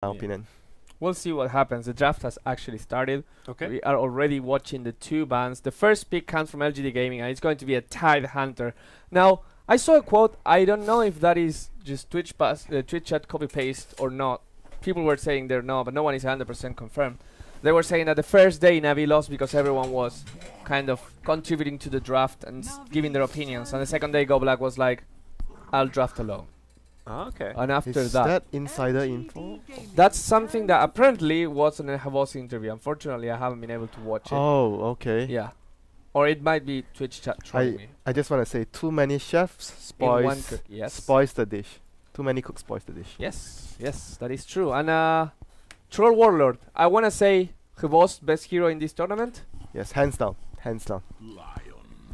my opinion. We'll see what happens. The draft has actually started. Okay. We are already watching the two bans. The first pick comes from LGD Gaming, and it's going to be a Tide Hunter. Now, I saw a quote. I don't know if that is just Twitch chat copy paste or not. People were saying they're not, but no one is 100% confirmed. They were saying that the first day Navi lost because everyone was kind of contributing to the draft and giving their opinions, and the second day GoBlack was like, "I'll draft alone." Oh, okay. And after Is that, that insider info? that's something that apparently was in a Havos interview. Unfortunately, I haven't been able to watch it. Oh, okay. Yeah. Or it might be Twitch chat trolling me. I just want to say, too many chefs In one spoils cook, yes. spoils the dish. Too many cooks spoils the dish. Yes, yes, that is true. And Troll Warlord, I want to say Havos best hero in this tournament Yes, hands down, hands down.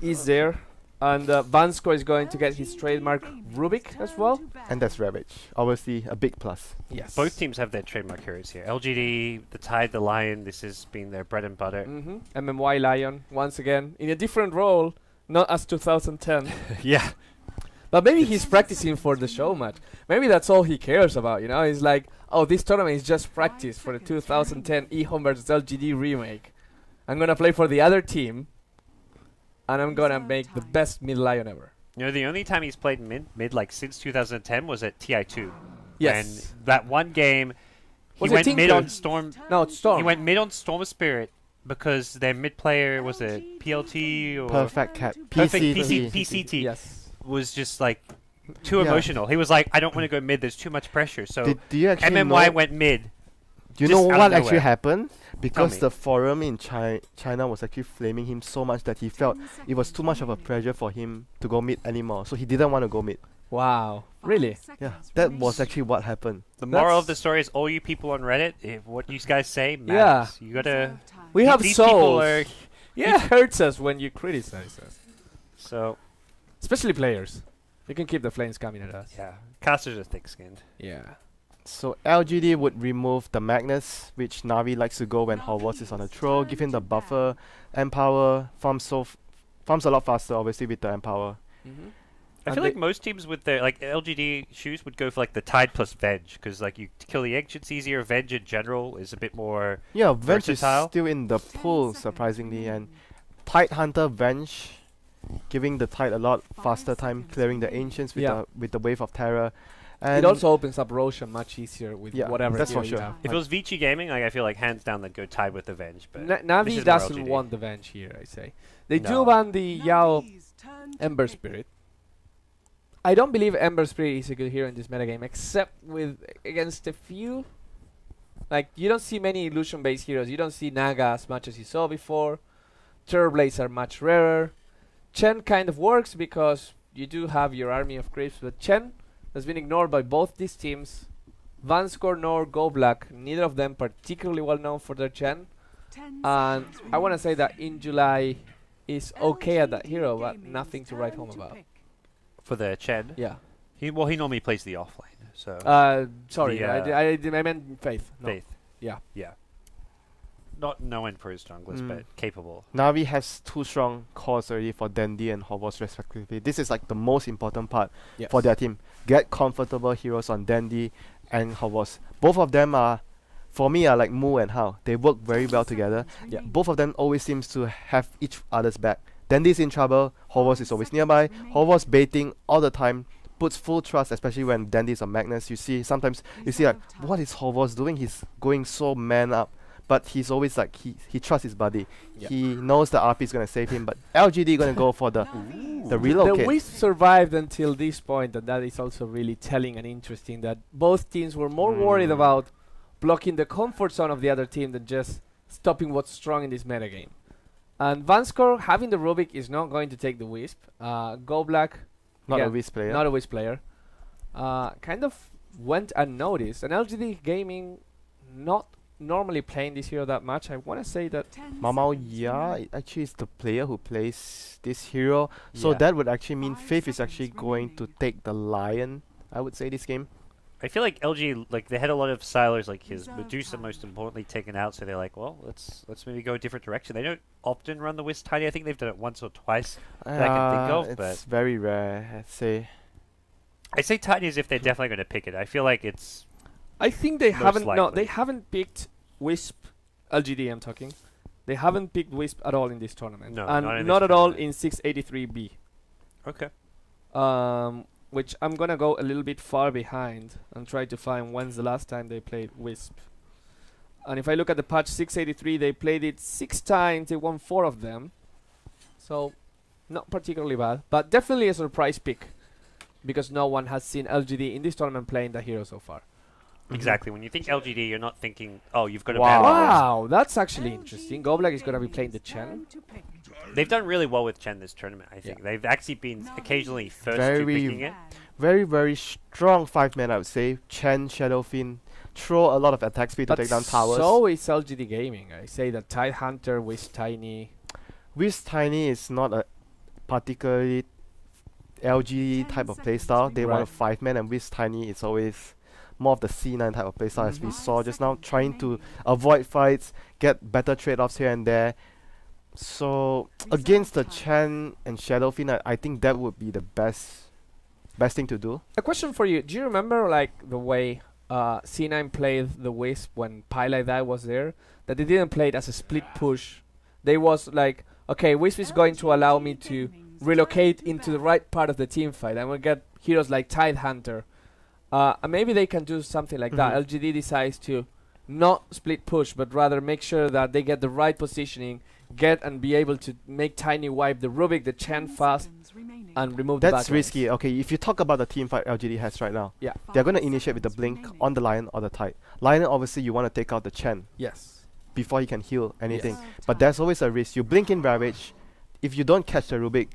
is there. And Vansko is going to get his trademark Rubik as well. And that's Ravage. Obviously, a big plus. Yes. Both teams have their trademark heroes here. LGD, the Tide, the Lion. This has been their bread and butter. MMY Lion, once again, in a different role, not as 2010. Yeah. But maybe he's practicing for the show match. Maybe that's all he cares about, you know? He's like, oh, this tournament is just practice for the 2010 eHome vs LGD remake. I'm going to play for the other team, and I'm going to make the best mid Lion ever. You know, the only time he's played mid like since 2010 was at TI2. Yes. And that one game, he Was it went mid Tinker? on Storm. No, it's Storm. He went mid on Storm Spirit because their mid player was a PLT or Perfect cat. Perfect PCT. PCT Yes. was just like too Yeah. emotional. He was like, I don't want to go mid. There's too much pressure. So Do you actually MMY know? went mid. Do you just know out of what actually nowhere. happened? Because me. the forum in China was actually flaming him so much that he felt it was too much of a pressure for him to go mid anymore. So he didn't want to go mid. Wow. Really? Yeah, that was actually what happened. The moral of the That's- story is, all you people on Reddit, if what you guys say Yeah. matters. You gotta. We th- have these people souls. are- It hurts us when you criticize us. So Especially players. You can keep the flames coming at us. yeah, casters are thick-skinned. Yeah. So LGD would remove the Magnus, which Navi likes to go when Hogwarts is on the throw, give him the buffer, Empower, farms a lot faster obviously with the Empower. I feel like most teams with their like LGD shoes would go for like the Tide plus Venge because like you kill the egg, it's easier. Venge in general is a bit more. Yeah, Venge is Versatile. still in the pool surprisingly, and Tide Hunter Venge giving the Tide a lot faster time clearing the Ancients with the Wave of Terror. And It also opens up Roshan much easier with Yeah, whatever that's hero for you sure. have. If it was Vici Gaming, like I feel like hands down they'd go Tide with the Venge. But this Navi is more doesn't LGD. want the Venge here, I say. They No. do ban the Yao Ember Spirit. I don't believe Ember Spirit is a good hero in this metagame, except against a few. Like, you don't see many illusion-based heroes. You don't see Naga as much as you saw before. Terrorblades are much rarer. Chen kind of works because you do have your army of creeps, but Chen has been ignored by both these teams. Vanskor nor GoBlack, neither of them particularly well known for their Chen. And I want to say that in July is okay at that hero, but nothing to write home about. For the Chen, Yeah. he normally plays the offlane. So Sorry, The, I meant Faith. No. Faith, Yeah. yeah, not known for his junglers, but capable. Navi has two strong cores already for Dandy and Hogwarts respectively. This is like the most important part Yes. for their team. Get comfortable heroes on Dandy and Hogwarts. Both of them are, for me, are like Mu and Hao. They work very well together. Yeah. Both of them always seems to have each other's back. Dandy's in trouble, Hogwarts is always nearby. Hogwarts baiting all the time, puts full trust, especially when Dandy's on Magnus. You see, sometimes you see like, what is Hogwarts doing? He's going so man up. But he's always like, he trusts his buddy. Yeah. He knows the RP is going to save him, but LGD going to go for the reload The kit. Wisp survived until this point, and that is also really telling and interesting that both teams were more worried about blocking the comfort zone of the other team than just stopping what's strong in this metagame. And Vanskor having the Rubik is not going to take the Wisp. GoBlack, Not yeah, a Wisp player. not a Wisp player, kind of went unnoticed. And LGD Gaming not normally playing this hero that much. I want to say that Mamao Ya actually is the player who plays this hero. So Yeah. that would actually mean Faith is actually going to take the Lion, I would say, this game. I feel like LG, like they had a lot of silers, like his Medusa most importantly taken out, so they're like, well, let's maybe go a different direction. They don't often run the Wisp Tiny. I think they've done it once or twice that I can think of, It's but very rare, I'd say. I say Tiny as if they're definitely going to pick it. I feel like it's I think they Most haven't. No, likely. they haven't picked Wisp. LGD, I'm talking. They haven't picked Wisp at all in this tournament. No, and not in this not at all tournament. in 683B. Okay. Which I'm gonna go a little bit far behind and try to find when's the last time they played Wisp. And if I look at the patch 683, they played it 6 times. They won 4 of them. So, not particularly bad, but definitely a surprise pick because no one has seen LGD in this tournament playing the hero so far. Exactly. When you think LGD, you're not thinking, oh, you've got to Wow. ban all this. Wow, that's actually interesting. GoBlack is gonna be playing the Chen. They've done really well with Chen this tournament, I think. Yeah. They've actually been occasionally first to Very picking it. Very, very strong 5-man, I would say. Chen, Shadowfiend, throw a lot of attack speed to But take down towers. so is LGD Gaming. I say that Tide Hunter with Tiny. Wiz Tiny is not a particularly LG type of playstyle. They want a Right. 5-man, and Wiz Tiny is always more of the C9 type of playstyle, as we saw just now, trying to avoid fights, get better trade-offs here and there. So against the Chen and Shadowfiend, I think that would be the best thing to do. A question for you. Do you remember like the way C9 played the Wisp when Pi like that was there? That they didn't play it as a split push. They was like, okay, Wisp is going to allow me to relocate into the right part of the team fight, and we'll get heroes like Tide Hunter. And maybe they can do something like that. LGD decides to not split push, but rather make sure that they get the right positioning, get and be able to make Tiny wipe the Rubik, the Chen fast, and remove the That's backlines. risky. Okay, if you talk about the team fight LGD has right now, Yeah. they're going to initiate with the Blink on the Lion or the Tide. Lion, obviously, you want to take out the Chen Yes. before he can heal anything. But there's always a risk. You blink in Ravage, if you don't catch the Rubik,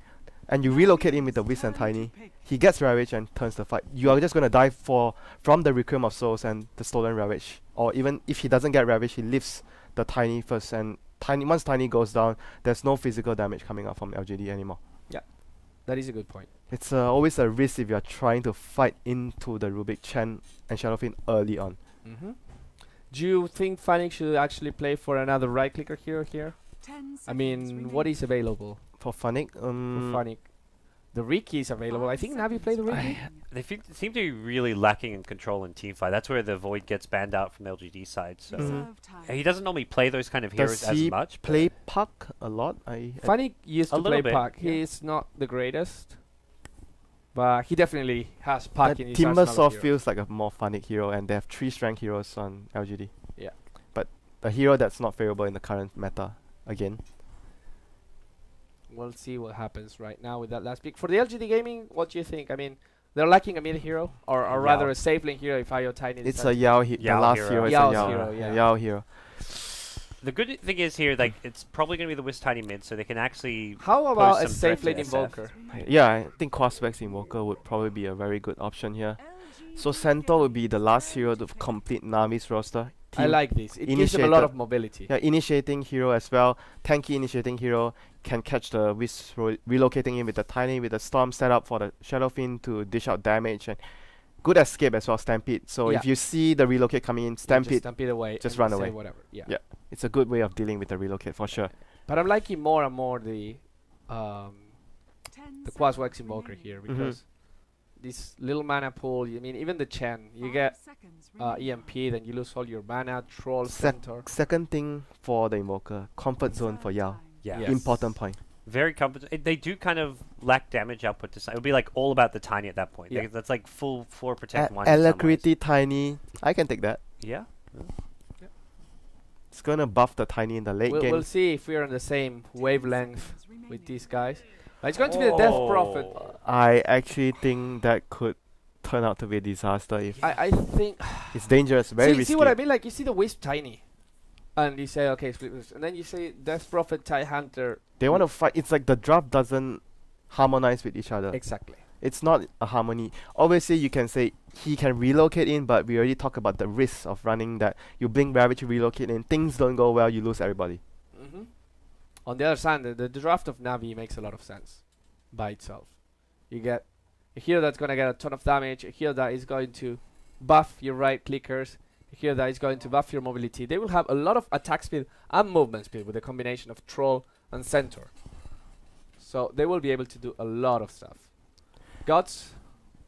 and you relocate him with the Wiz and Tiny, he gets Ravage and turns the fight. You are just going to die from the Requiem of Souls and the Stolen Ravage. Or even if he doesn't get Ravage, he lifts the Tiny first, and once Tiny goes down, there's no physical damage coming out from LGD anymore. That is a good point. It's always a risk if you're trying to fight into the Rubik, Chen, and Shadowfiend early on. Do you think Fanic should actually play for another right clicker hero here? I mean, what is available For Funnick, for Fanic? The Riki is available. I think Navi played the Riki. They seem to be really lacking in control in teamfight. That's where the Void gets banned out from LGD side. So he doesn't normally play those kind of heroes does as he much. play Puck a lot? Fanic used A to little play bit, Puck. yeah. He's not the greatest, but he definitely has Puck in his Timbersaw arsenal of heroes. feels like a more Funnick hero, and they have 3 strength heroes on LGD. Yeah. But a hero that's not favorable in the current meta, again. We'll see what happens right now with that last pick. For the LGD Gaming, what do you think? I mean, they're lacking a mid hero, or rather Yao. a safe lane hero if IO Tiny It's decides a Yao, the Yao last hero. hero is Yao's a Yao. hero, yeah. Yao hero. The good thing is here, like it's probably going to be the Wiz Tiny mid, so they can actually. How about a some safe threat lane to SF. invoker? Yeah, I think Crossback's Invoker would probably be a very good option here. So Centaur would be the last hero to complete Navi's roster. I Team- like this. It gives them a lot initiated. of mobility. Yeah, initiating hero as well. Tanky initiating hero can catch the Wiz, relocating him with the Tiny, with the Storm set up for the Shadowfiend to dish out damage, and good escape as well, Stampede. So Yeah. if you see the relocate coming in, You just Stampede, stampede away. just and run say away. Whatever. Yeah. Yeah. it's a good way of dealing with the relocate for sure. But I'm liking more and more the Quaswax Invoker here because this little mana pool. I mean, even the Chen, you get EMP, then you lose all your mana. Troll, Centaur. Second thing for the Invoker, comfort zone for Yao. Yeah. Yes. Important point. Very competent. They do kind of lack damage output to side. It would be like all about the Tiny at that point. Yeah. Like, that's like full floor protect one. in some ways. Alacrity Tiny, I can take that. Yeah. It's gonna buff the Tiny in the late game. We'll see if we're on the same wavelength with these guys. It's going to be the Death Prophet. I actually think that could turn out to be a disaster if I think. it's dangerous, very risky. See what I mean? Like you see the Wisp Tiny, and you say okay, split this, and then you say Death Prophet, Tie Hunter. They want to fight. It's like the draft doesn't harmonize with each other. Exactly. It's not a harmony. Obviously, you can say he can relocate in, but we already talked about the risk of running that. You blink Ravage, you relocate in, things don't go well, you lose everybody. On the other side, the draft of Navi makes a lot of sense by itself. You get a hero that's going to get a ton of damage, a hero that is going to buff your right clickers, a hero that is going to buff your mobility. They will have a lot of attack speed and movement speed with a combination of Troll and Centaur. So they will be able to do a lot of stuff. GoDz,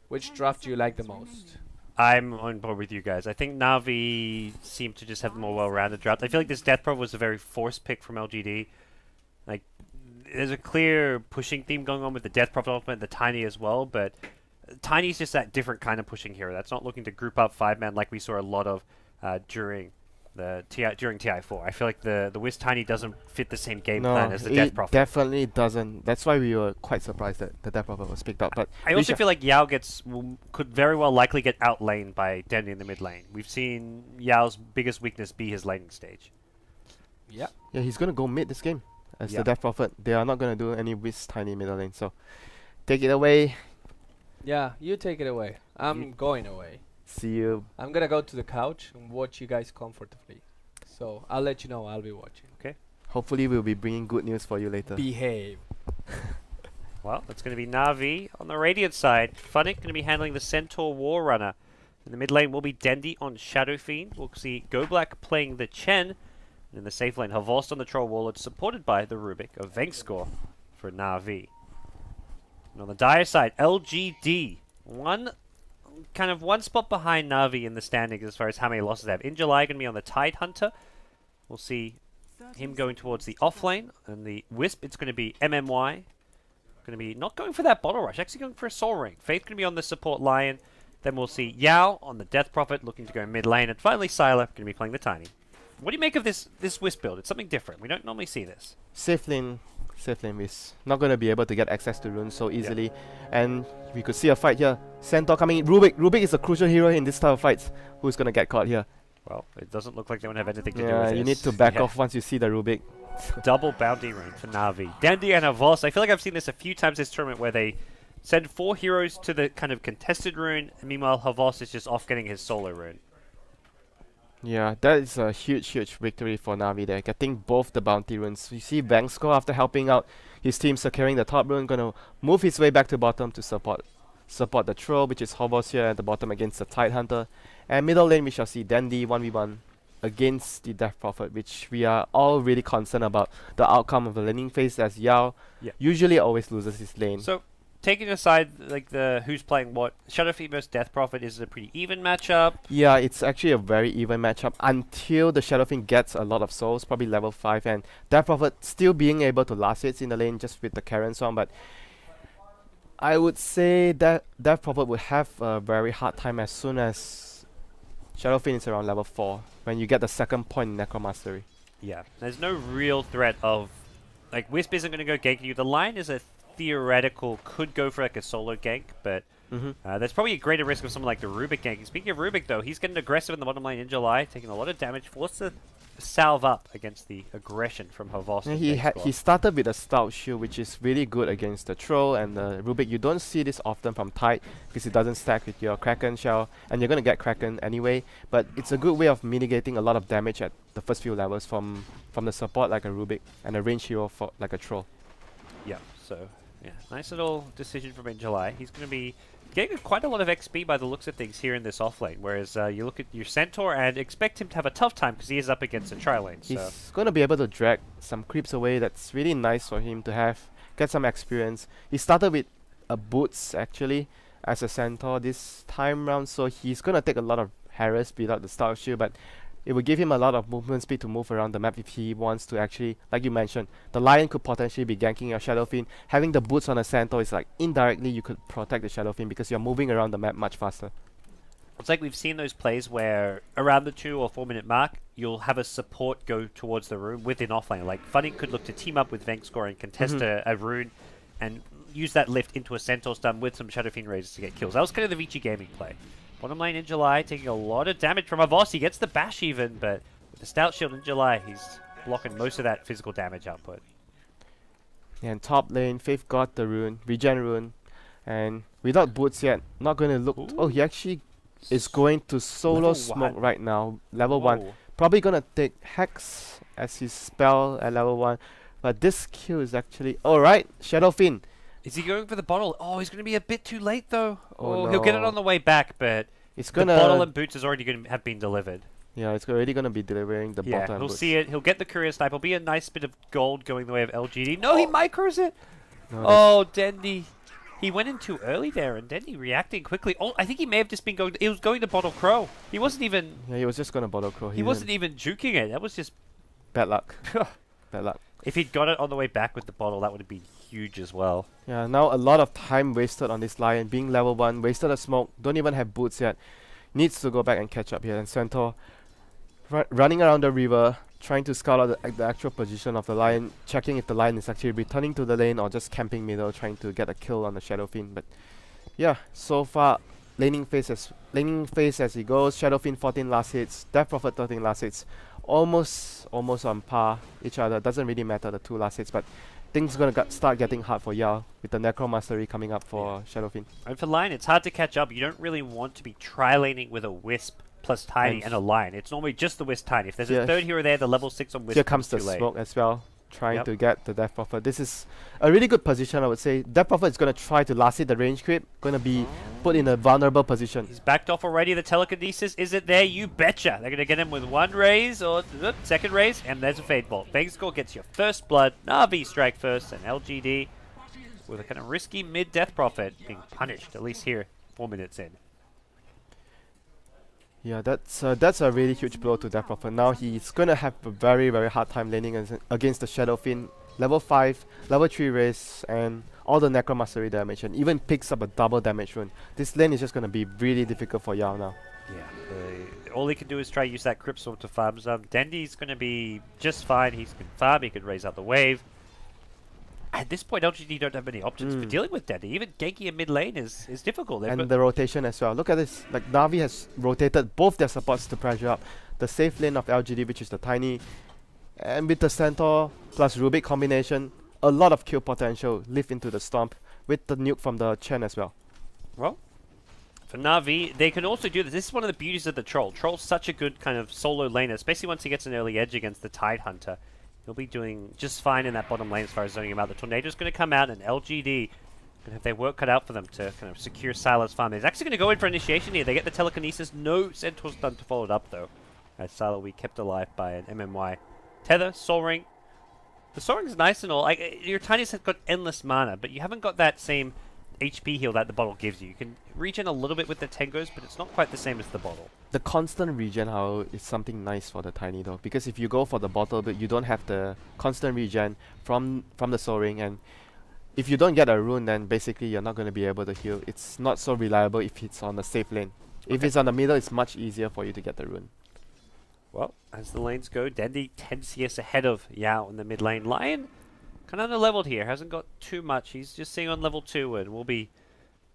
which draft do you like the most? I'm on board with you guys. I think Na'Vi seem to just have more well-rounded draft. I feel like this Death Prof was a very forced pick from LGD. Like, there's a clear pushing theme going on with the Death Prophet ultimate, the Tiny as well, but Tiny's just that different kind of pushing hero. That's not looking to group up 5-man like we saw a lot of during TI4. I feel like the Wiz Tiny doesn't fit the same game plan as the Death Prophet. Definitely doesn't. That's why we were quite surprised that the Death Prophet was picked up. But I also feel like Yao could very well likely get outlaned by Dendy in the mid lane. We've seen Yao's biggest weakness be his laning stage. Yeah. Yeah, he's gonna go mid this game as the Death Prophet. They are not gonna do any Wiz Tiny middle lane. So take it away. Yeah, you take it away. I'm going away. See you. I'm gonna go to the couch and watch you guys comfortably. So I'll let you know I'll be watching. Okay. Hopefully we'll be bringing good news for you later. Behave. Well, that's going to be Na'Vi on the Radiant side. Funnick going to be handling the Centaur War Runner. In the mid lane will be Dendy on Shadow Fiend. We'll see GoBlack playing the Chen. And in the safe lane, Havost on the Troll Warlord, supported by the Rubik of Vengscore for Na'Vi. And on the Dire side, LGD. One spot behind Na'Vi in the standings as far as how many losses they have. In July, going to be on the Tide Hunter. We'll see him going towards the off lane. And the Wisp, it's going to be MMY. Going to be not going for that Bottle Rush, actually going for a Soul Ring. Faith going to be on the support Lion. Then we'll see Yao on the Death Prophet, looking to go mid lane. And finally, Sylar going to be playing the Tiny. What do you make of this Wisp build? It's something different. We don't normally see this. Safe lane Wisp. Not going to be able to get access to runes so easily. And we could see a fight here. Centaur coming in. Rubik is a crucial hero in this type of fights. Who's going to get caught here? Well, it doesn't look like they won't have anything to do with Yeah, this. you need to back off once you see the Rubik. Double bounty rank for Na'Vi. Dandy and Avos. I feel like I've seen this a few times this tournament where they send 4 heroes to the kind of contested rune, and meanwhile Havos is just off getting his solo rune. Yeah, that is a huge victory for Na'Vi there, getting both the bounty runes. You see Vengscore, after helping out his team securing the top rune, gonna move his way back to bottom to support the Troll, which is Havos here at the bottom against the Tide Hunter. And middle lane we shall see Dandy 1v1 against the Death Prophet, which we are all really concerned about the outcome of the laning phase, as Yao usually always loses his lane. So, taking aside like the who's playing what, Shadowfiend versus Death Prophet is a pretty even matchup. Yeah, it's actually a very even matchup until the Shadowfiend gets a lot of souls, probably level 5, and Death Prophet still being able to last hits in the lane just with the Karen song, but I would say that Death Prophet would have a very hard time as soon as Shadowfiend is around level 4, when you get the second point in Necromastery. Yeah, there's no real threat of, like, Wisp isn't going to go gank you. The line is a theoretical, could go for like a solo gank, but there's probably a greater risk of someone like the Rubik ganking. Speaking of Rubik though, he's getting aggressive in the bottom lane in July, taking a lot of damage, forced to salve up against the aggression from Havos. Yeah, he started with a Stout Shield, which is really good against the Troll and the Rubik. You don't see this often from Tide because it doesn't stack with your Kraken shell, and you're going to get Kraken anyway, but it's a good way of mitigating a lot of damage at the first few levels from the support like a Rubik and a range hero for like a Troll. Yeah, so yeah, nice little decision from in July. He's going to be getting quite a lot of XP by the looks of things here in this offlane, whereas you look at your Centaur and expect him to have a tough time because he is up against a tri-lane. He's going to be able to drag some creeps away. That's really nice for him to have, get some experience. He started with a Boots actually as a Centaur this time round, so he's going to take a lot of harass without the Stout Shield, but it will give him a lot of movement speed to move around the map if he wants to actually, like you mentioned, the Lion could potentially be ganking your Shadowfiend. Having the Boots on a Centaur is like indirectly you could protect the Shadowfiend because you're moving around the map much faster. It's like we've seen those plays where around the 2 or 4 minute mark, you'll have a support go towards the rune within offlane. Like Funny could look to team up with Vengscore and contest a rune and use that lift into a Centaur stun with some Shadowfiend raises to get kills. That was kind of the Vici Gaming play. Bottom lane in July, taking a lot of damage from Avos. He gets the bash even, but with the Stout Shield in July, he's blocking most of that physical damage output. And top lane, Faith got the rune, regen rune, and without Boots yet, not going to look... Oh, he actually is going to solo smoke right now, level 1. Probably going to take Hex as his spell at level 1, but this kill is actually... Alright, Shadowfiend. Is he going for the bottle? Oh, he's going to be a bit too late, though. Oh, no. He'll get it on the way back, but it's the bottle and boots is already going to have been delivered. Yeah, it's already going to be delivering the bottle and he'll boots. see it. He'll get the courier snipe. It'll be a nice bit of gold going the way of LGD. No, he micros it. No, oh, Dendy. He went in too early there, and then he reacting quickly. Oh, I think he may have just been going. He was going to bottle crow. He wasn't even. Yeah, he was just gonna bottle crow. He wasn't even juking it. That was just bad luck. Bad luck. If he'd got it on the way back with the bottle, that would have been huge as well. Yeah, now a lot of time wasted on this Lion. Being level 1, wasted a smoke, don't even have boots yet. Needs to go back and catch up here. And Centaur running around the river, trying to scout out the actual position of the Lion, checking if the Lion is actually returning to the lane or just camping middle, trying to get a kill on the Shadow Fiend. But yeah, so far, laning phase as he goes. Shadow Fiend 14 last hits, Death Prophet 13 last hits. Almost on par each other. Doesn't really matter the 2 last hits, but things gonna start getting hard for Yao with the Necromastery coming up for Shadow Fiend. And for Lion, it's hard to catch up. You don't really want to be tri-laning with a Wisp plus Tiny and a Lion. It's normally just the Wisp Tiny. If there's a third hero there, the level 6 on Wisp here comes the smoke as well, trying to get the Death Prophet. This is a really good position, I would say. Death Prophet is gonna try to last hit the range creep, gonna be put in a vulnerable position. He's backed off already. The telekinesis, is it there? You betcha. They're going to get him with 1 raise or second raise, and there's a Fade Bolt. Vegascore gets your first blood. Na'Vi strike first, and LGD with a kind of risky mid-Death Prophet being punished, at least here, 4 minutes in. Yeah, that's a really huge blow to Death Prophet. Now he's gonna have a very, very hard time laning against the Shadow Fiend. Level 5, level 3 raise, and all the Necromastery damage, and even picks up a double damage rune. This lane is just gonna be really difficult for Yao now. Yeah, all he can do is try to use that Crypt Storm to farm some. Dendy's gonna be just fine. He can farm, he can raise out the wave. At this point, LGD don't have many options for dealing with Dendy. Even ganking in mid lane is difficult. They've And the rotation as well. Look at this. Like, Na'Vi has rotated both their supports to pressure up. The safe lane of LGD, which is the Tiny, and with the Centaur plus Rubik combination, a lot of kill potential live into the Stomp with the nuke from the Chen as well. Well, for Na'Vi, they can also do this. This is one of the beauties of the Troll. Troll's such a good kind of solo laner, especially once he gets an early edge against the Tide Hunter. He'll be doing just fine in that bottom lane as far as zoning him out. The Tornado's going to come out, and LGD going to have their work cut out for them to kind of secure Silas farm. He's actually going to go in for initiation here. They get the telekinesis. No Centaur's done to follow it up, though. As Silo will be kept alive by an MMY. Tether, Soul Ring. The Soul Ring's nice and all. Your Tiny's have got endless mana, but you haven't got that same HP heal that the bottle gives you. You can regen a little bit with the Tengos, but it's not quite the same as the bottle. The constant regen, however, is something nice for the Tiny though, because if you go for the bottle, but you don't have the constant regen from the Soul Ring, and if you don't get a rune, then basically you're not going to be able to heal. It's not so reliable if it's on the safe lane. If it's on the middle, it's much easier for you to get the rune. Well, as the lanes go, Dendy 10 CS ahead of Yao in the mid lane. Lion kind of under-leveled here, hasn't got too much. He's just sitting on level 2 and will be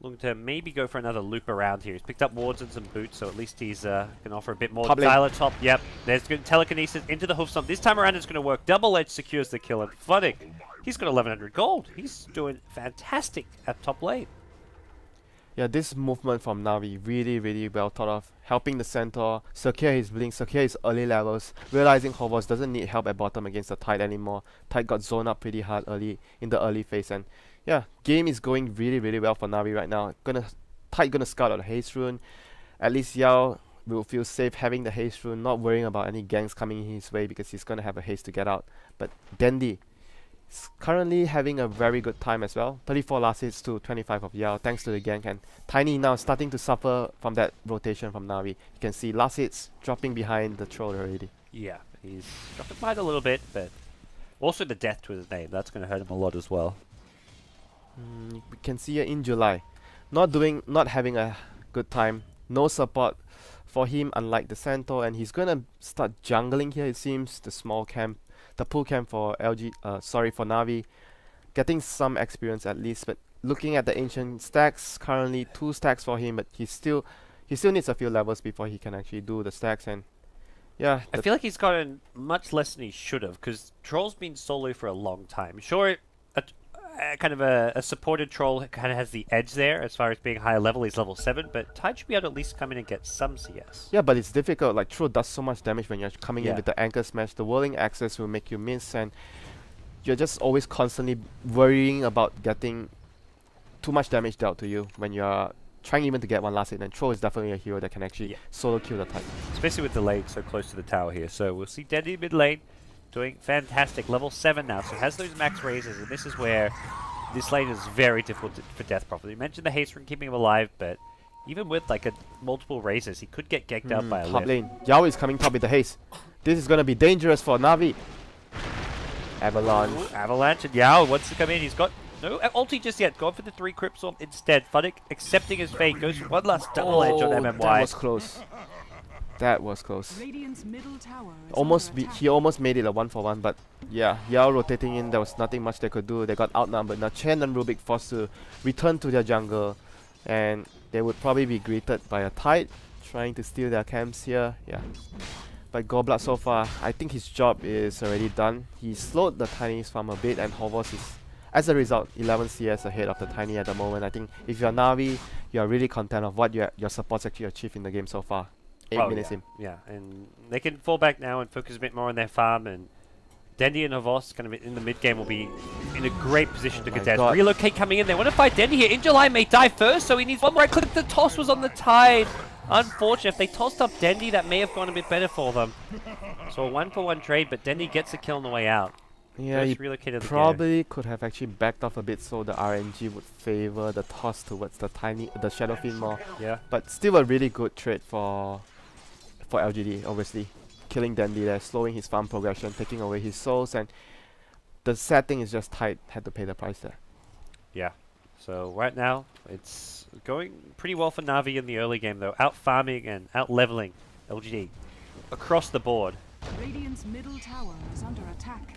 looking to maybe go for another loop around here. He's picked up wards and some boots, so at least he's can offer a bit more. Tyler top, yep. There's good telekinesis into the hoof stomp. This time around it's going to work. Double edge secures the kill, and Funnick, he's got 1100 gold. He's doing fantastic at top lane. Yeah, this movement from Na'Vi really, really well thought of. Helping the Centaur, secure his blink, secure his early levels, realizing HOVOS doesn't need help at bottom against the Tide anymore. Tide got zoned up pretty hard in the early phase, and yeah, game is going really, really well for Na'Vi right now. Tide gonna scout out the haste rune. At least Yao will feel safe having the haste rune, not worrying about any ganks coming his way because he's gonna have a haste to get out. But Dendy is currently having a very good time as well. 34 last hits to 25 of Yao thanks to the gank, and Tiny now starting to suffer from that rotation from Na'Vi. You can see last hits dropping behind the troll already. Yeah, he's dropping behind a little bit, but also the death to his name, that's going to hurt him a lot as well. We can see in July, not having a good time. No support for him, unlike the Centaur, and he's gonna start jungling here. It seems the small camp, the pool camp for for Na'Vi, getting some experience at least. But looking at the ancient stacks, currently 2 stacks for him, but he still needs a few levels before he can actually do the stacks. And yeah, I feel like he's gotten much less than he should have, because Troll's been solo for a long time. Sure, kind of a supported Troll kind of has the edge there as far as being higher level. He's level 7, but Tide should be able to at least come in and get some CS. Yeah, but it's difficult. Like, Troll does so much damage when you're coming in with the anchor smash. The whirling access will make you miss, and you're just always constantly worrying about getting too much damage dealt to you when you're trying even to get one last hit. And Troll is definitely a hero that can actually solo kill the Tide. Especially with the lane so close to the tower here. So we'll see Dendy mid lane doing fantastic. Level 7 now, so has those max raises, and this is where this lane is very difficult for Death Prophet. You mentioned the haste rune keeping him alive, but even with like multiple raises, he could get gecked out by a top lift. lane. Yao is coming top with the haste. This is gonna be dangerous for Na'Vi. Avalanche. Ooh, Avalanche and Yao wants to come in. He's got no ulti just yet. Gone for the 3 Crypt Storm instead. Funnick accepting his fate. Goes for one last double edge on MMY. That was close. That was close. Middle tower He almost made it a 1-for-1, but yeah, Yao rotating in, there was nothing much they could do. They got outnumbered. Now Chen and Rubik forced to return to their jungle, and they would probably be greeted by a Tide trying to steal their camps here. Yeah. But GoDz so far, I think his job is already done. He slowed the Tiny's farm a bit, and HOVOS is, as a result, 11 CS ahead of the Tiny at the moment. I think if you're Na'Vi, you're really content of what your supports actually achieved in the game so far. 8 minutes in. Yeah, and they can fall back now and focus a bit more on their farm, and Dendi and HOVOS kind of in the mid game will be in a great position to contest. Relocate coming in. They want to fight Dendi here. In July may die first, so he needs one more right click. The toss was on the Tide. Unfortunate. If they tossed up Dendi, that may have gone a bit better for them. So a 1-for-1 trade, but Dendi gets a kill on the way out. Yeah, he relocated probably could have actually backed off a bit so the RNG would favor the toss towards the Shadow Fiend more. Yeah. But still a really good trade for LGD, obviously. Killing Dendi there, slowing his farm progression, taking away his souls, and the sad thing is just Tide had to pay the price there. Yeah. So right now, it's going pretty well for Na'Vi in the early game though. Out farming and out leveling LGD across the board. Radiant's middle tower is under attack.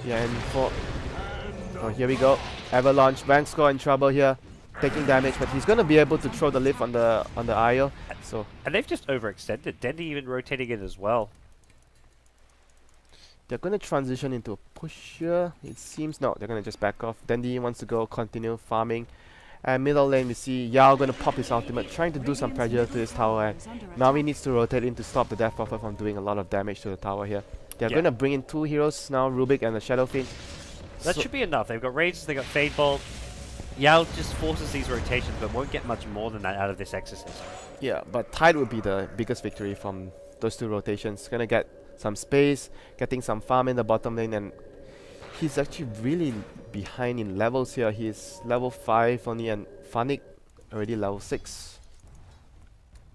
Yeah, and here we go. Avalanche, Vangscore in trouble here, taking damage, but he's gonna be able to throw the lift on the IO. So and they've just overextended. Dendi even rotating in as well. They're gonna transition into a push here. It seems no, they're gonna just back off. Dendi wants to go continue farming. And middle lane we see Yao gonna pop his ultimate, trying to do some pressure to his tower, and Na'Vi needs to rotate in to stop the Death Prophet from doing a lot of damage to the tower here. They're gonna bring in 2 heroes now, Rubik and the Shadow Fiend. That should be enough. They've got Rages, they've got Fade Bolt. Yao just forces these rotations, but won't get much more than that out of this exorcism. Yeah, but Tide would be the biggest victory from those 2 rotations. Gonna get some space, getting some farm in the bottom lane, and he's actually really behind in levels here. He's level 5 only, and Funnick already level 6.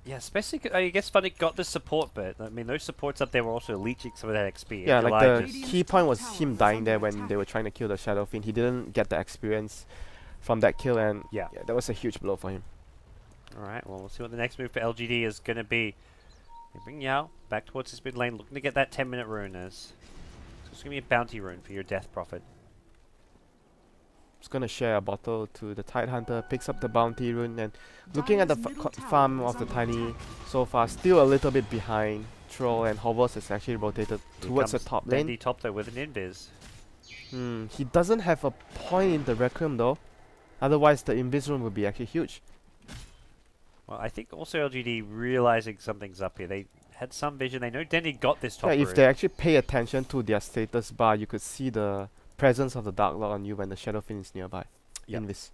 Yeah, especially I guess Funnick got the support bit. I mean, those supports up there were also leeching some of that XP. Yeah, like the key point was him dying there when they were trying to kill the Shadow Fiend. He didn't get the experience from that kill, and yeah, that was a huge blow for him. Alright, well, we'll see what the next move for LGD is going to be. They bring Yao back towards his mid lane, looking to get that 10-minute rune as. So it's going to be a bounty rune for your Death Prophet. Just going to share a bottle to the Tide Hunter, picks up the bounty rune, and looking at the farm of the Tiny so far, still a little bit behind. Troll and HOVOS has actually rotated towards the top lane. Dendi top though with an invis. He doesn't have a point in the Requiem though. Otherwise the invis rune would be actually huge. Well, I think also LGD realizing something's up here. They had some vision. They know Dendi got this top Yeah, rune. if they actually pay attention to their status bar, you could see the presence of the Dark Lord on you when the Shadow Fiend is nearby. Yep. Invis.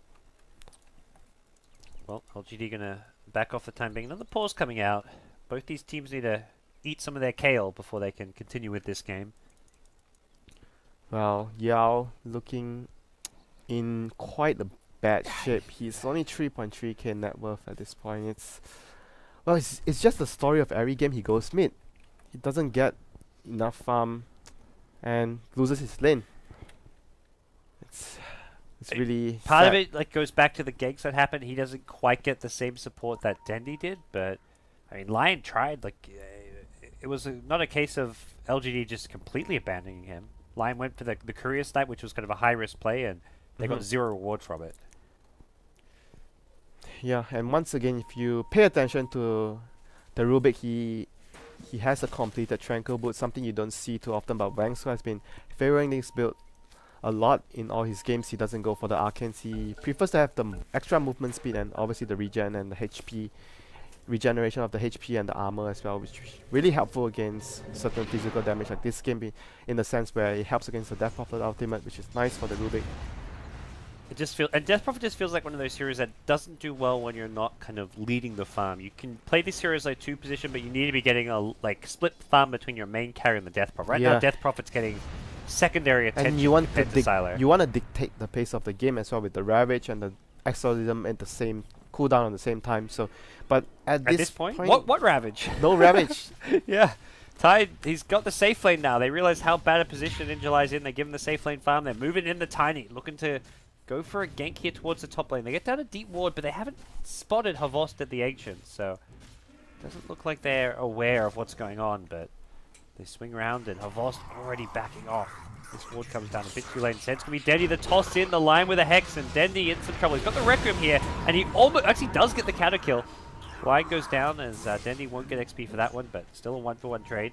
Well, LGD gonna back off the time being. Another pause coming out. Both these teams need to eat some of their kale before they can continue with this game. Well, Yao looking in quite a bad shape. He's only 3.3k net worth at this point. It's just the story of every game he goes mid. He doesn't get enough farm and loses his lane. It's really part sad. of it goes back to the ganks that happened. He doesn't quite get the same support that Dendi did, but I mean Lion tried. It was not a case of LGD just completely abandoning him. Lion went for the courier snipe, which was kind of a high risk play, and they got 0 reward from it. Yeah, and once again, if you pay attention to the Rubik, he has a completed Tranquil Boot, something you don't see too often, but Vangscore has been favoring this build a lot in all his games. He doesn't go for the Arcanes. He prefers to have the extra movement speed and obviously the regen and the HP, regeneration of the HP and the armor as well, which is really helpful against certain physical damage like this game in the sense where it helps against the Death Prophet ultimate, which is nice for the Rubik. It just feels, and Death Prophet just feels like one of those heroes that doesn't do well when you're not kind of leading the farm. You can play these heroes like 2 position, but you need to be getting a split farm between your main carry and the Death Prophet. Right now, Death Prophet's getting secondary attention And you want compared to to Sylar. you want to dictate the pace of the game as well with the Ravage and the Exorcism at the same cooldown on the same time. So, but at At this point, what Ravage? no Ravage. Yeah. Tide, he's got the safe lane now. They realize how bad a position Injuly's in. They give him the safe lane farm. They're moving in the Tiny, looking to go for a gank here towards the top lane. They get down a deep ward, but they haven't spotted Havost at the Ancient, so doesn't look like they're aware of what's going on, but they swing around and Havost already backing off. This ward comes down a bit too late. Instead, it's going to be Dendy the toss in the line with a Hex, and Dendy in some trouble. He's got the Requiem here, and he almost actually does get the counter kill. Line goes down as Dendy won't get XP for that one, but still a 1-for-1 trade.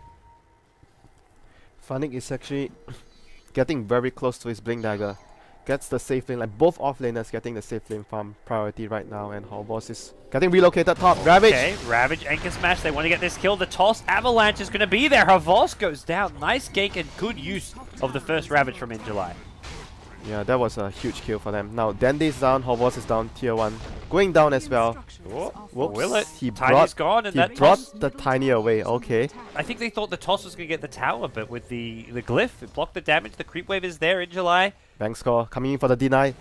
Funnick is actually getting very close to his Blink Dagger. Gets the safe lane, like both offlaners getting the safe lane farm priority right now, and Hallboss is getting relocated top. Ravage! Okay, Ravage, Anchor Smash, they want to get this kill. The toss, Avalanche is going to be there. Havost goes down. Nice gank and good use of the first Ravage from Injuly. Yeah, that was a huge kill for them. Now, Dandy's down, Hallboss is down, tier 1. Going down as well. Whoops. Will it? He Tiny's gone, and that brought toss. the Tiny away, okay. I think they thought the toss was going to get the tower, but with the glyph, it blocked the damage. The creep wave is there in July. Bank score coming in for the deny.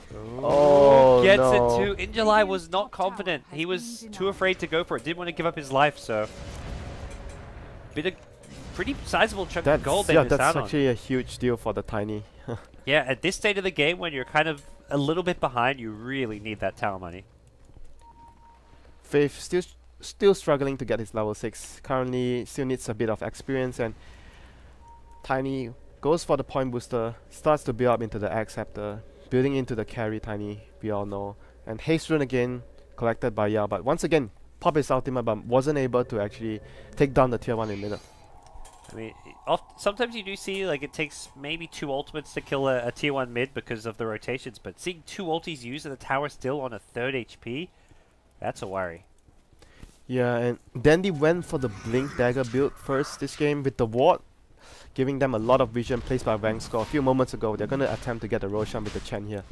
Oh, Gets no. it too. In July was not confident. He was too afraid to go for it. Didn't want to give up his life, so pretty sizable chunk of gold they missed that's out on. actually a huge deal for the Tiny. Yeah, at this state of the game, when you're kind of a little bit behind, you really need that tower money. Faith still struggling to get his level 6. Currently still needs a bit of experience, and Tiny goes for the point booster, starts to build up into the X after building into the carry Tiny, we all know. And Haste Rune again collected by Yao, but once again pop his ultimate but wasn't able to actually take down the tier 1 in minute. I mean, sometimes you do see like it takes maybe 2 ultimates to kill a tier 1 mid because of the rotations, but seeing 2 ultis used and the tower still on a 3rd HP, that's a worry. Yeah, and Dandy went for the Blink Dagger build first this game with the ward, giving them a lot of vision placed by Vangscore. A few moments ago, they're going to attempt to get the Roshan with the Chen here.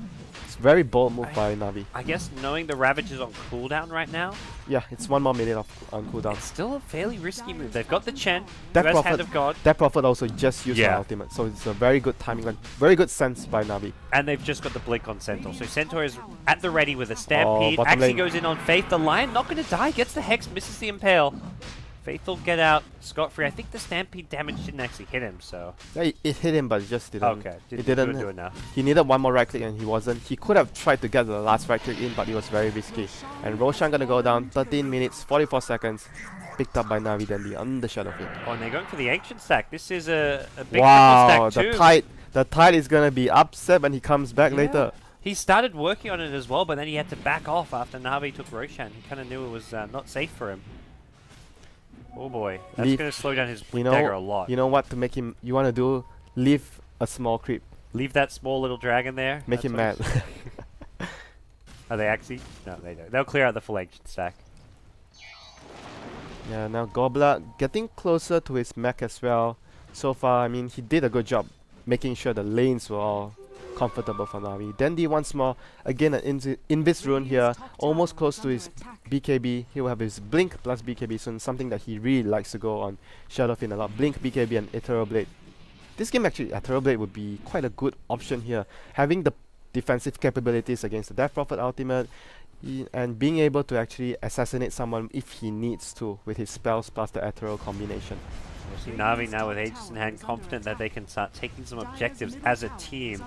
It's a very bold move by Navi. I guess knowing the Ravage is on cooldown right now, Yeah, it's 1 more minute on cooldown. it's still a fairly risky move. They've got the Chen, who That has Hand of God, Prophet also just used the ultimate, so it's a very good timing, like very good sense by Navi. and they've just got the Blink on Centaur. So Centaur is at the ready with a Stampede. bottom Actually lane. goes in on Faith. The Lion not going to die. Gets the Hex, misses the Impale. Faith will get out scot-free. I think the Stampede damage didn't actually hit him, so... Yeah, it hit him, but it just didn't. Okay, it didn't do enough. He needed 1 more right click and he wasn't. He could have tried to get the last right click in, but it was very risky. And Roshan gonna go down 13 minutes, 44 seconds. Picked up by Navi Dandy on the Shadow Field. Oh, and they're going for the Ancient stack. This is a big Wow, stack too. the Tide is gonna be upset when he comes back later. He started working on it as well, but then he had to back off after Navi took Roshan. He kind of knew it was not safe for him. Oh boy, that's going to slow down his Blink Dagger a lot. You know what to make him? You want to do? Leave a small creep. Leave that small little dragon there. Make him mad. Are they actually? No, they don't. They'll clear out the full Ancient stack. Yeah, now Gobbler getting closer to his mech as well. So far, I mean, he did a good job making sure the lanes were all comfortable for Navi. Dandy once more, again an Invis rune here, almost close to his BKB. He will have his Blink plus BKB soon, something that he really likes to go on Shadowfin a lot. Blink, BKB and Ethereal Blade. This game actually, Ethereal Blade would be quite a good option here. Having the defensive capabilities against the Death Prophet ultimate, and being able to actually assassinate someone if he needs to with his spells plus the Ethereal combination. We'll see Navi now with Aegis in hand, confident that they can start taking some objectives as a team.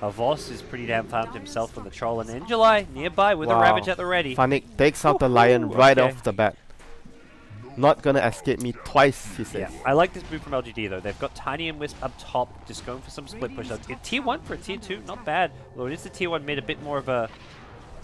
Avos is pretty damn farmed himself from the Troll, and Injuly nearby with a Ravage at the ready. Funnick takes out the Lion right off the bat. Not gonna escape me twice, he says. Yeah, I like this move from LGD though. They've got Tiny and Wisp up top, just going for some split push. Tier 1 for a tier 2, not bad. Although it is the tier 1 mid, a bit more of a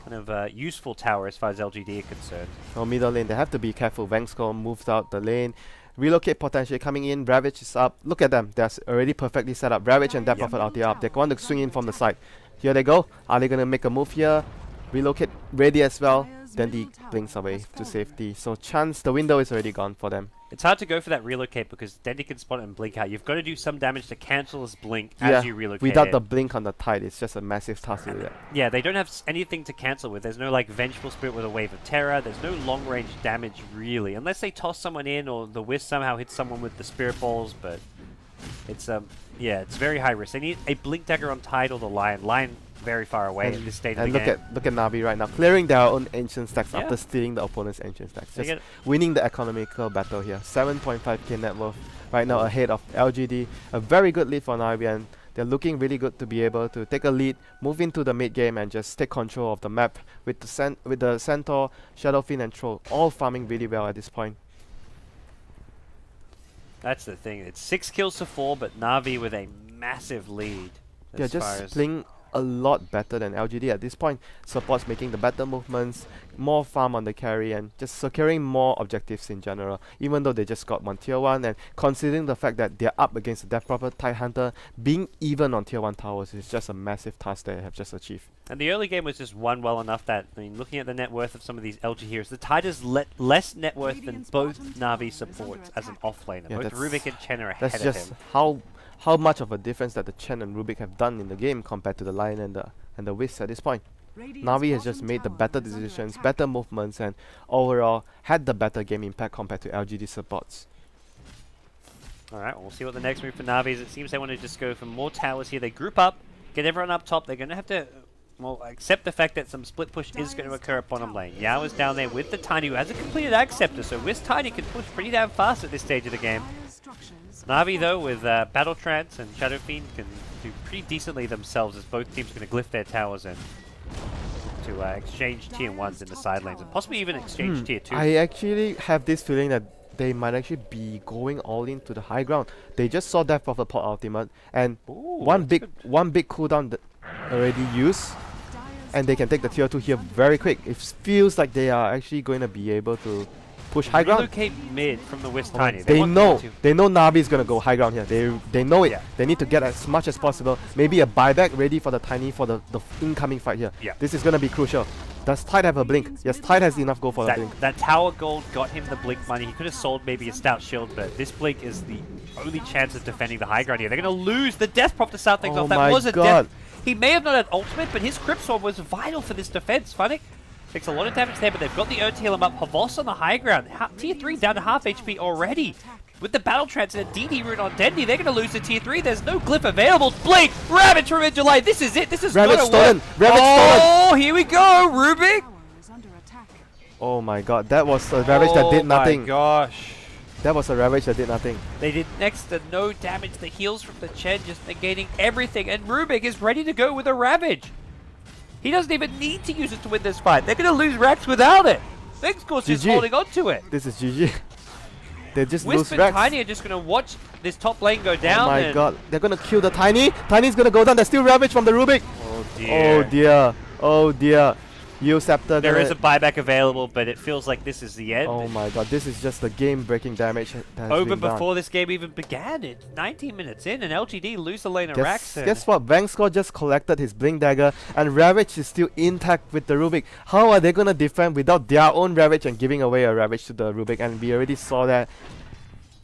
kind of useful tower as far as LGD are concerned. Oh, middle lane, they have to be careful. Vangscore moves out the lane. Relocate potentially coming in. Ravage is up. Look at them. They're already perfectly set up. Ravage and Death Prophet ulti up. They want to swing in from the side. Here they go. Are they going to make a move here? Relocate ready as well. Then he blinks away to safety. So chance, the window is already gone for them. It's hard to go for that relocate because Dendy can spot it and blink out. You've got to do some damage to cancel his blink as you relocate. Without the blink on the Tide, it's just a massive task to do that. Yeah, they don't have anything to cancel with. There's no like Vengeful Spirit with a Wave of Terror. There's no long range damage really, unless they toss someone in or the Wisp somehow hits someone with the Spirit Balls. But It's yeah, it's very high risk. They need a Blink Dagger on Tide or the Lion. Lion very far away at this stage of the game. Look at Navi right now, clearing their own ancient stacks Yeah. after stealing the opponent's ancient stacks. They Just get winning the economical battle here. 7.5k net worth right now ahead of LGD. A very good lead for Navi, and they're looking really good to be able to take a lead, move into the mid game, and just take control of the map with the Centaur, Shadowfiend, and Troll all farming really well at this point. That's the thing. It's 6 kills to 4, but Navi with a massive lead. They're as far just as playing a lot better than LGD at this point. Support's making the better movements, more farm on the carry, and just securing more objectives in general, even though they just got one tier 1, and considering the fact that they're up against the Death Prophet Tidehunter, being even on tier 1 towers is just a massive task they have just achieved. And the early game was just won well enough that, I mean, looking at the net worth of some of these LG heroes, the Tide has less net worth than both Navi supports as an offlaner. Yeah, Both that's- Rubik and Chen are ahead That's of just him. how much of a difference that the Chen and Rubik have done in the game compared to the Lion and the Wisp at this point. Navi has just made the better decisions, better movements, and overall had the better game impact compared to LGD supports. Alright, we'll see what the next move for Navi is. It seems they want to just go for more towers here. They group up, get everyone up top. They're going to have to, well, accept the fact that some split push is going to occur at bottom lane. Yao is down there with the Tiny, who has a completed Acceptor, so Wisp Tiny can push pretty damn fast at this stage of the game. Navi, though, with Battle Trance and Shadow Fiend, can do pretty decently themselves, as both teams are going to glyph their towers in to exchange tier 1s in the side lanes, and possibly even exchange tier 2s. I actually have this feeling that they might actually be going all in to the high ground. They just saw Death Prophet Pot Ultimate, and Ooh, one big cooldown that already used, and they can take the tier 2 here very quick. It feels like they are actually going to be able to push high ground. Relocate mid from the Wisp Oh, Tiny. They want know them to. Navi is gonna go high ground here. They know it. Yeah. They need to get as much as possible. Maybe a buyback ready for the Tiny for the incoming fight here. Yeah. This is gonna be crucial. Does Tide have a blink? Yes, Tide has enough gold for the blink. That tower gold got him the blink money. He could have sold maybe a stout shield, but this blink is the only chance of defending the high ground here. They're going to lose the death prop to start things Oh off. That my was a God. death. He may have not had ultimate, but his Crypt Sword was vital for this defense. Funny. Takes a lot of damage there, but they've got the Urt to heal him up. Havos on the high ground. Tier 3 down to half HP already. With the Battle Trance and a DD rune on Dendi, they're going to lose to tier 3. There's no glyph available. Blink! Ravage from July. This is it. This is Ravage gonna stolen. work. Ravage stolen. Oh, here we go. Rubik. Oh my god, that was a Ravage that did nothing. Oh my gosh. That was a Ravage that did nothing. They did next to no damage. The heals from the Chen just negating everything. And Rubik is ready to go with a Ravage. He doesn't even need to use it to win this fight. They're going to lose Rax without it. Vengscore's just GG. holding on to it. This is GG. They just Wisp lose and Rex. Tiny are just going to watch this top lane go down. Oh my and god, they're gonna kill the Tiny. Tiny's gonna go down. There's still Ravage from the Rubik. Oh dear. Oh dear. Oh dear. You Scepter. There is a buyback available, but it feels like this is the end. Oh my god, this is just the game-breaking damage that has Over been done. before this game even began. It's 19 minutes in, and LGD lose the lane of Rax. Guess what? Vengscore just collected his Blink Dagger, and Ravage is still intact with the Rubik. How are they gonna defend without their own Ravage and giving away a Ravage to the Rubik? And we already saw that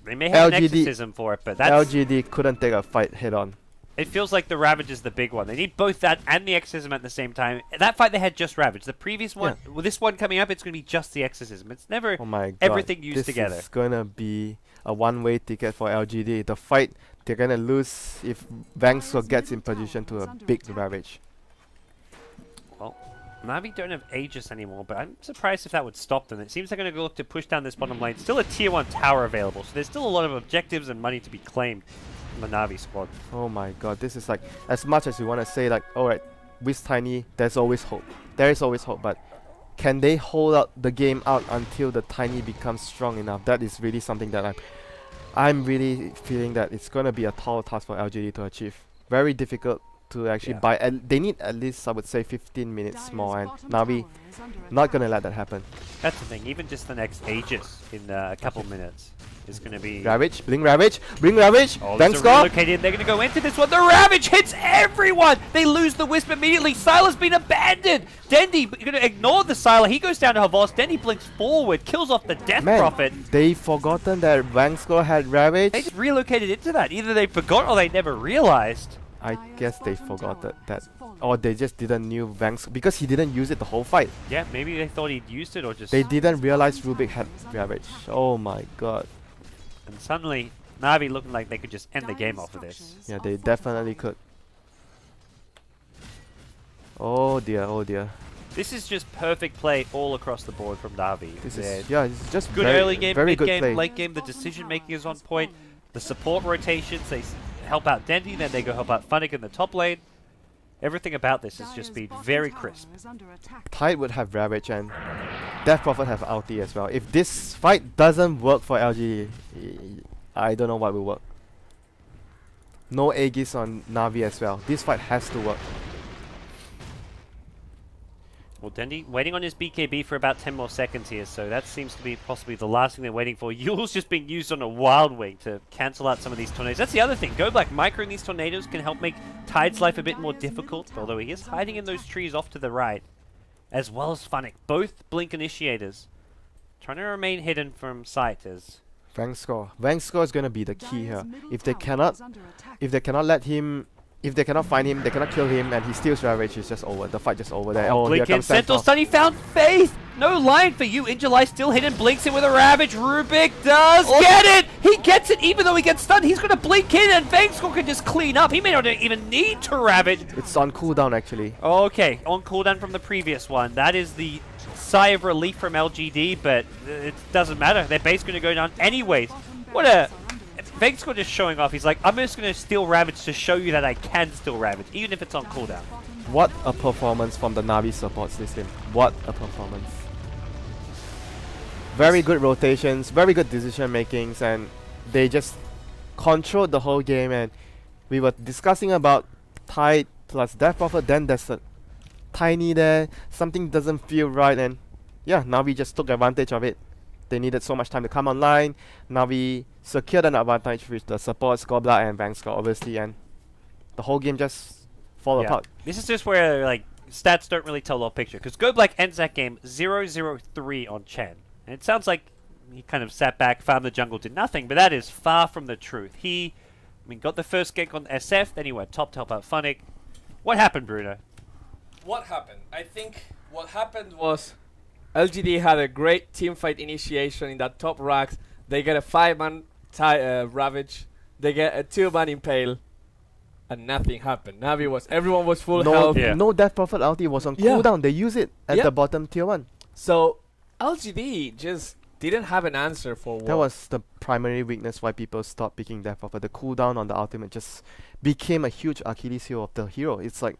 They may have an LGD exorcism for it, but that's... LGD couldn't take a fight head-on. It feels like the Ravage is the big one. They need both that and the Exorcism at the same time. That fight they had just Ravage. The previous one, with this one coming up, it's going to be just the Exorcism. It's never Oh my god. everything used together. This is gonna be a one-way ticket for LGD. The fight they're gonna lose if Vengscore gets in position to a big Ravage. Well, Navi don't have Aegis anymore, but I'm surprised if that would stop them. It seems they're going to go look to push down this bottom lane. Still a tier 1 tower available, so there's still a lot of objectives and money to be claimed from the Navi squad. Oh my god, this is like, as much as you want to say like, alright, with Tiny, there's always hope. There is always hope, but can they hold out the game out until the Tiny becomes strong enough? That is really something that I'm really feeling that it's going to be a tall task for LGD to achieve. Very difficult to actually buy. They need at least, I would say, 15 minutes more, and Navi not going to let that happen. That's the thing, even just the next Aegis in a couple minutes is going to be... Ravage, bring Ravage, bring Ravage, Oh, there's a Vengscore! relocated. They're going to go into this one. The Ravage hits everyone. They lose the Wisp immediately. Sylar's been abandoned. Dendi going to ignore the Sylar. He goes down to Havos. Dendi blinks forward, kills off the Death Prophet. They've forgotten that Vengscore had Ravage. They just relocated into that. Either they forgot or they never realized. I guess they forgot that, or they just didn't knew Vengscore, because he didn't use it the whole fight. Yeah, maybe they thought he'd used it or just... They didn't realize Rubik had Ravage. Oh my god. And suddenly, Na'Vi looking like they could just end the game off of this. Yeah, they definitely could. Oh dear, oh dear. This is just perfect play all across the board from Na'Vi. This is, yeah, it's just good very, early game, very mid good game, play. late game. The decision making is on point. The support rotations, they help out Dendy, then they go help out Funnick in the top lane. Everything about this has just been very crisp. Tide would have Ravage and Death Prophet have ulti as well. If this fight doesn't work for LG, I don't know what will work. No Aegis on Na'Vi as well. This fight has to work. Well, Dendy waiting on his BKB for about 10 more seconds here, so that seems to be possibly the last thing they're waiting for. Yule's just being used on a Wild Wing to cancel out some of these tornadoes. That's the other thing. GoBlack microing these tornadoes can help make Tide's life a bit more difficult, although he is hiding in those trees off to the right, as well as Funnick. Both Blink initiators trying to remain hidden from sight as... Rank score. Rank score is going to be the key here. If they cannot let him... If they cannot find him, they cannot kill him, and he steals Ravage, it's just over. The fight just over there. Oh, here Blink in, comes Sentinel Stun, he found Faith! No line for you, Injuly still hidden, blinks in with a Ravage, Rubik does get it! He gets it even though he gets stunned, he's gonna blink in and Vangscore can just clean up, he may not even need to Ravage. It's on cooldown actually. Okay, on cooldown from the previous one, that is the sigh of relief from LGD, but it doesn't matter, their base gonna go down anyways. What a... Vangscore just showing off. He's like, I'm just going to steal Ravage to show you that I can steal Ravage, even if it's on cooldown. What a performance from the Na'Vi supports this game. What a performance. Very good rotations, very good decision makings, and they just controlled the whole game. And we were discussing about Tide plus Death Prophet, then there's a Tiny there. Something doesn't feel right, and yeah, Na'Vi just took advantage of it. They needed so much time to come online. Na'Vi secured an advantage with the supports, GoBlack and Vangscore obviously, and the whole game just fall apart. This is just where like stats don't really tell the whole picture, because GoBlack ends that game 0-0-3 on Chen. And it sounds like he kind of sat back, farmed the jungle, did nothing, but that is far from the truth. He, got the first gank on SF, then he went top to help out Funnick. What happened, Bruno? What happened? I think what happened was LGD had a great teamfight initiation in that top racks. They get a 5-man Ravage. They get a 2-man Impale. And nothing happened. Everyone was full health. No Death Prophet ulti was on cooldown. They use it at the bottom tier 1. So LGD just didn't have an answer for what. That was the primary weakness why people stopped picking Death Prophet. The cooldown on the ultimate just became a huge Achilles heel of the hero. It's like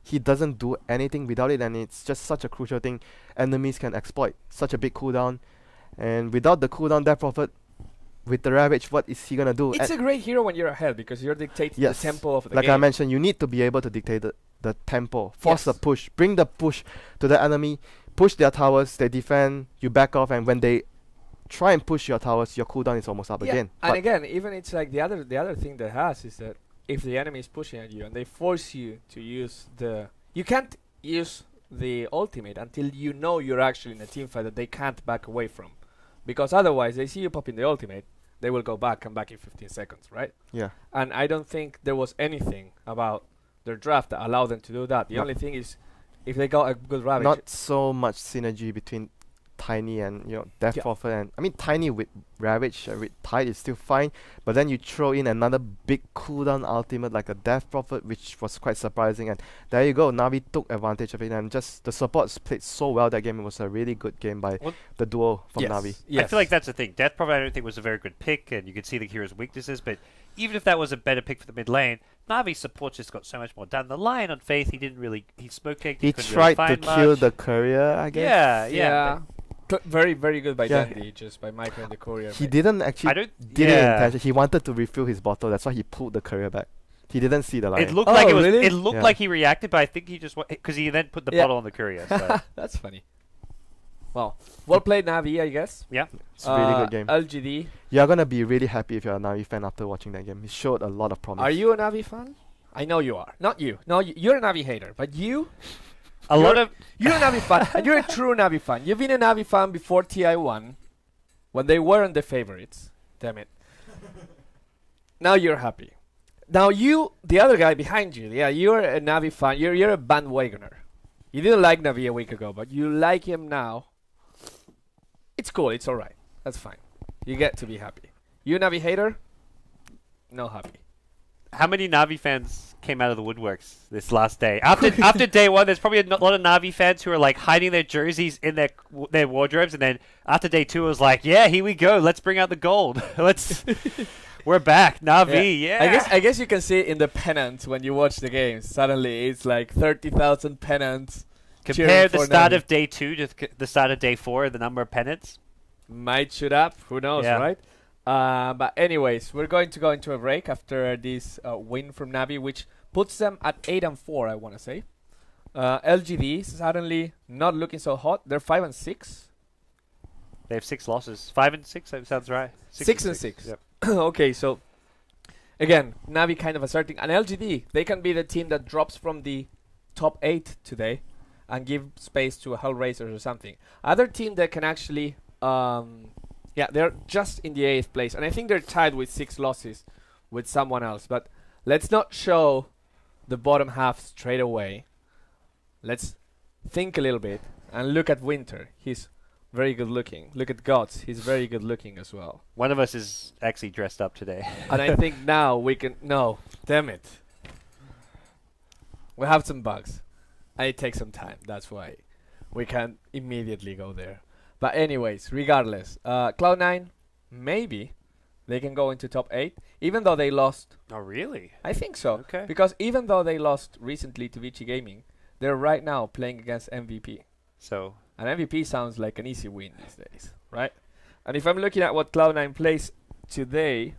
he doesn't do anything without it, and it's just such a crucial thing enemies can exploit. Such a big cooldown, and without the cooldown, Death Prophet with the Ravage, what is he gonna do? It's a great hero when you're ahead because you're dictating the tempo of the game. Like I mentioned, you need to be able to dictate the tempo, force the push, bring the push to the enemy, push their towers, they defend, you back off, and when they try and push your towers, your cooldown is almost up again. And again, even it's like the other thing that has is that if the enemy is pushing at you and they force you to use you can't use the ultimate until you know you're actually in a team fight that they can't back away from, because otherwise they see you pop in the ultimate, they will go back, come back in 15 seconds, right? Yeah. And I don't think there was anything about their draft that allowed them to do that. The only thing is if they got a good Ravage. Not so much synergy between Tiny and Death Prophet, and I mean Tiny with Ravage with Tide is still fine, but then you throw in another big cooldown ultimate like a Death Prophet, which was quite surprising, and there you go. Na'Vi took advantage of it, and just the supports played so well that game. It was a really good game by the duo from Na'Vi. I feel like that's the thing. Death Prophet I don't think was a very good pick, and you could see the hero's weaknesses, but even if that was a better pick for the mid lane, Na'Vi's support just got so much more down the line. On Faith, he smoke kicked. He tried to kill the courier, I guess. Yeah. Very, very good by Dandy, just by Micro and the courier. He didn't actually did it intentionally. He wanted to refill his bottle. That's why he pulled the courier back. He didn't see the line. It looked like it looked like he reacted, but I think he just because he then put the bottle on the courier. So. That's funny. Well played, Na'Vi, I guess. Yeah, it's a really good game. LGD. You're gonna be really happy if you're a Na'Vi fan after watching that game. It showed a lot of promise. Are you a Na'Vi fan? I know you are. Not you. No, you're a Na'Vi hater, but you. You're a Na'Vi fan, and you're a true Na'Vi fan. You've been a Na'Vi fan before TI1, when they weren't the favorites. Damn it. Now you're happy. Now the other guy behind you, you're a Na'Vi fan. You're a bandwagoner. You didn't like Na'Vi a week ago, but you like him now. It's cool. It's all right. That's fine. You get to be happy. You a Na'Vi hater? no happy. How many Na'Vi fans came out of the woodworks this last day? After day one, there's probably a lot of Na'Vi fans who are like hiding their jerseys in their wardrobes, and then after day two, it was like, yeah, here we go, let's bring out the gold. We're back, Na'Vi. Yeah. I guess you can see it in the pennants when you watch the games. Suddenly, it's like 30,000 pennants. Compare the start Na'Vi. of day 2 to the start of day 4, the number of pennants. Might shoot up. Who knows, Yeah. right? But anyways, we're going to go into a break after this win from Na'Vi, which puts them at 8-4, I want to say. LGD suddenly not looking so hot. They're 5-6. They have 6 losses. 5 and 6, that sounds right. 6 and 6. Yep. Okay, so again, Na'Vi kind of asserting. And LGD, they can be the team that drops from the top 8 today and give space to a Hellraisers or something. Other team that can actually... they're just in the 8th place. And I think they're tied with 6 losses with someone else. But let's not show the bottom half straight away. Let's think a little bit and look at WinteR. He's very good looking. Look at GoDz. He's very good looking as well. One of us is actually dressed up today. And I think now we can... No, damn it. We have some bugs. And it takes some time. That's why we can't immediately go there. But anyways, regardless, Cloud9, maybe they can go into top 8, even though they lost. Oh, really? I think so. Okay. Because even though they lost recently to Vici Gaming, they're right now playing against MVP. So... And MVP sounds like an easy win these days, right? And if I'm looking at what Cloud9 plays today,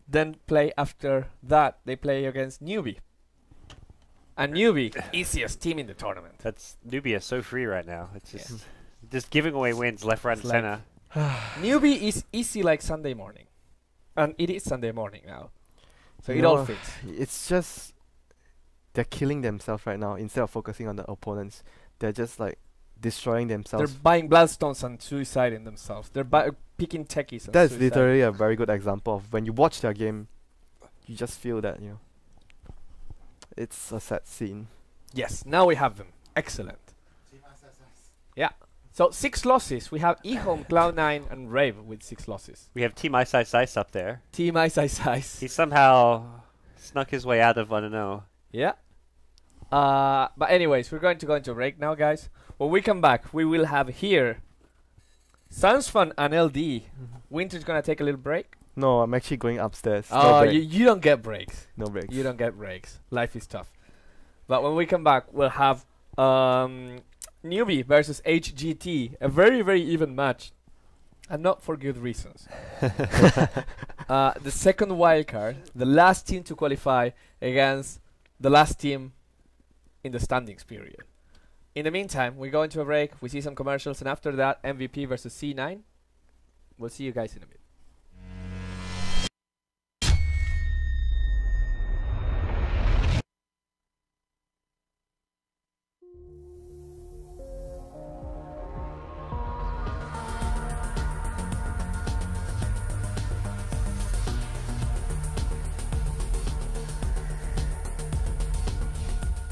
then play after that, they play against Newbie. And Newbie, easiest team in the tournament. That's Nubia so free right now. It's just giving away wins left, right, and It's center. Newbie is easy like Sunday morning. And it is Sunday morning now. So You it know, all fits. It's just they're killing themselves right now instead of focusing on the opponents. They're just like destroying They're themselves. buying bloodstones and suiciding themselves. They're picking techies and That's suiciding. literally a very good example of when you watch their game, you just feel that, you know, it's a sad scene. Yes, now we have them. Excellent. Yeah. So 6 losses. We have eHome, Cloud9, and Rave with 6 losses. We have Team Ice Ice Ice up there. Team Ice Ice Ice. He somehow snuck his way out of 1-0. Yeah. But anyways, we're going to go into break now, guys. When we come back, we will have here Sunsfun and LD. WinteR's gonna take a little break. No, I'm actually going upstairs. No Oh, break. you don't get breaks. No breaks. You don't get breaks. Life is tough. But when we come back, we'll have Newbie versus HGT. A very, very even match. And not for good reasons. The second wildcard, the last team to qualify against the last team in the standings period. In the meantime, we go into a break, we see some commercials, and after that, MVP versus C9. We'll see you guys in a bit.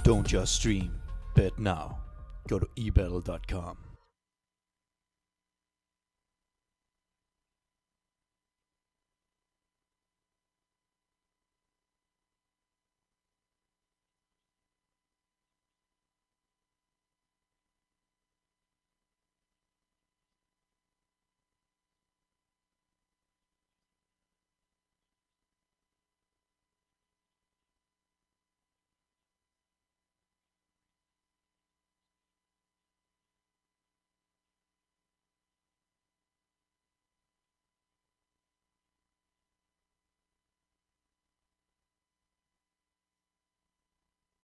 Don't just stream, bet now. Go to ebattle.com.